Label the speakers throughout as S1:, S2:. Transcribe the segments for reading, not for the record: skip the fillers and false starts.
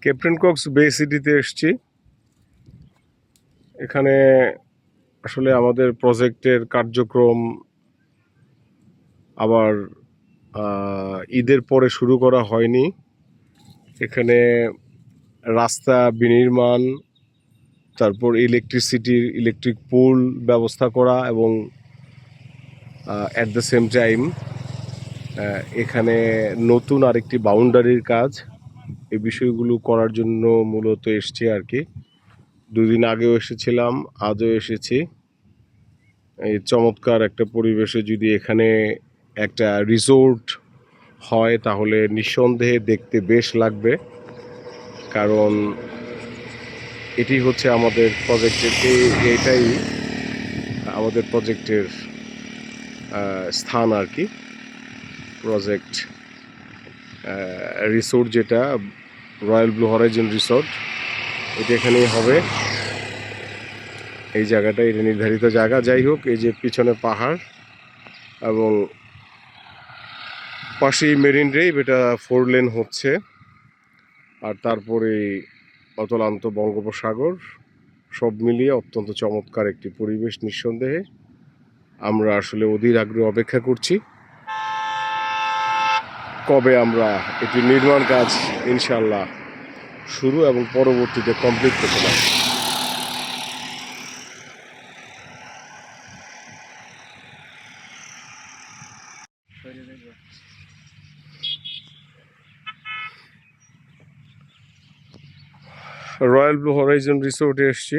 S1: Captain Cox বে সিটিতে এসেছি। এখানে আসলে আমাদের প্রজেক্টের কার্যক্রম আবার ঈদের পরে শুরু করা হয়নি। এখানে রাস্তা বিনির্মাণ, তারপর ইলেকট্রিক পুল ব্যবস্থা করা এবং অ্যাট দ্য সেম টাইম এখানে নতুন আরেকটি বাউন্ডারির কাজ, এই বিষয়গুলো করার জন্য মূলত এসছি আর কি। দুদিন আগেও এসেছিলাম, আজও এসেছি। এই চমৎকার একটা পরিবেশে যদি এখানে একটা রিসোর্ট হয় তাহলে নিঃসন্দেহে দেখতে বেশ লাগবে, কারণ এটি হচ্ছে আমাদের প্রজেক্টের এটাই আমাদের প্রজেক্টের স্থান আর কি। প্রজেক্ট রিসোর্ট যেটা রয়্যাল ব্লু হরাইজন রিসোর্ট, এটা এখানেই হবে। এই জায়গাটা এটা নির্ধারিত জায়গা। যাই হোক, এই যে পিছনে পাহাড় এবং পাশেই মেরিন ড্রাইভ, এটা 4 লেন হচ্ছে। আর তারপরে অতলান্ত বঙ্গোপসাগর, সব মিলিয়ে অত্যন্ত চমৎকার একটি পরিবেশ। নিঃসন্দেহে আমরা আসলে অধীর আগ্রহে অপেক্ষা করছি কবে আমরা এটি নির্মাণ কাজ ইনশাল্লাহ শুরু এবং পরবর্তীতে কমপ্লিট করতে পারি। রয়্যাল ব্লু হরাইজন রিসোর্টে এসছি।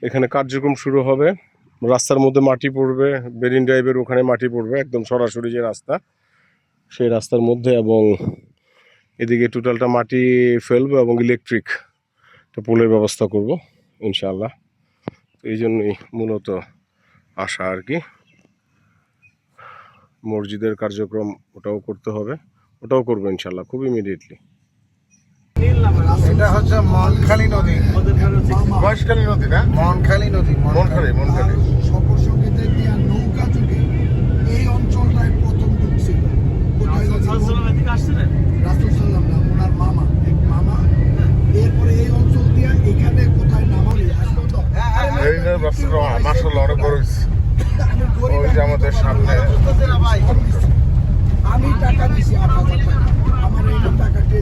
S1: এখানে কার্যক্রম শুরু হবে। রাস্তার মধ্যে মাটি পড়বে, মেরিন ড্রাইভের ওখানে মাটি পড়বে, একদম সরাসরি যে রাস্তা সেই রাস্তার মধ্যে, এবং এদিকে টোটালটা মাটি ফেলবো এবং ইলেকট্রিক পোলের ব্যবস্থা করব ইনশাআল্লাহ। এই জন্যই মূলত আসা আর কি। মসজিদের কার্যক্রম ওটাও করতে হবে, ওটাও করবো ইনশাআল্লাহ খুব ইমিডিয়েটলি।
S2: এটা হচ্ছে মনখালী নদী, মহেশখালী নদী না, মনখালী নদী, মনখালী।
S3: সফর সঙ্গীদের দিয়া নৌকা যুগে এই অঞ্চলটায় প্রথম ঢুকছিল। রাসূল সাল্লাল্লাহু আলাইহি ওনার মামা, এক মামা। এরপরে এই অঞ্চল দিয়া এখানে কোথায় নামালি আসলো তো
S2: এই যে রাস্তাটা মাশাআল্লাহ অনেক বড় হইছে। ওই যে আমাদের সামনে
S3: আমি টাকা দিছি ৮,০০০ টাকা। আমার এই টাকাটি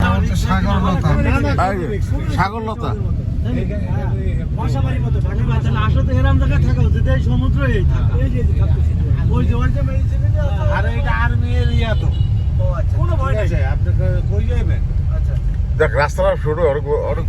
S2: সাগরলতা
S4: মশাবাড়ির মতো ঢাকা বাজার আসলে তো এরকম জায়গায় থাকা উচিত, এই সমুদ্র এই থাকা। এই যে থাকতেছি ওই যে ওইটা মেরেছে আর এটা আর্মি এরিয়া তো। ও আচ্ছা, কোনো ভয় নাই। আপনি কই যাবেন? আচ্ছা
S2: দেখ রাস্তাটা শুরু অনেক